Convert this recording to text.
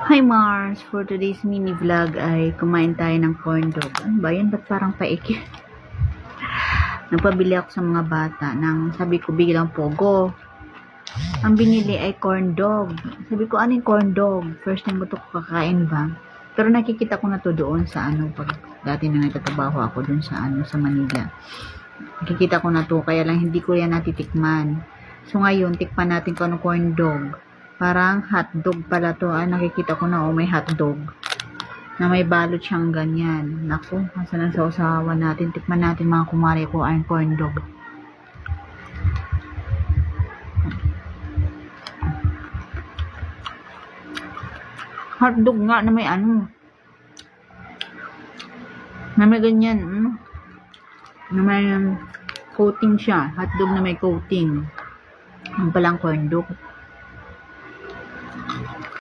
Hi Mars! For today's mini vlog ay kumain tayo ng corn dog. Ano ba yan? Ba't parang paikit? Nagpabili ako sa mga bata ng sabi ko biglang pogo. Ang binili ay corn dog. Sabi ko ano yung corn dog? First time ko ito kakain ba? Pero nakikita ko na to doon sa pag dati na nagtatrabaho ako doon sa sa Manila. Nakikita ko na to kaya lang hindi ko yan natitikman. So ngayon tikman natin kung ano corn dog. Parang hotdog pala to. Nakikita ko na may hotdog. Na may balot siyang ganyan. Naku, asan ang sausawan natin. Tikman natin mga kumari ko ang corn dog. Hotdog nga na may na may ganyan. Na may coating siya. Hotdog na may coating. Ang palang corn dog.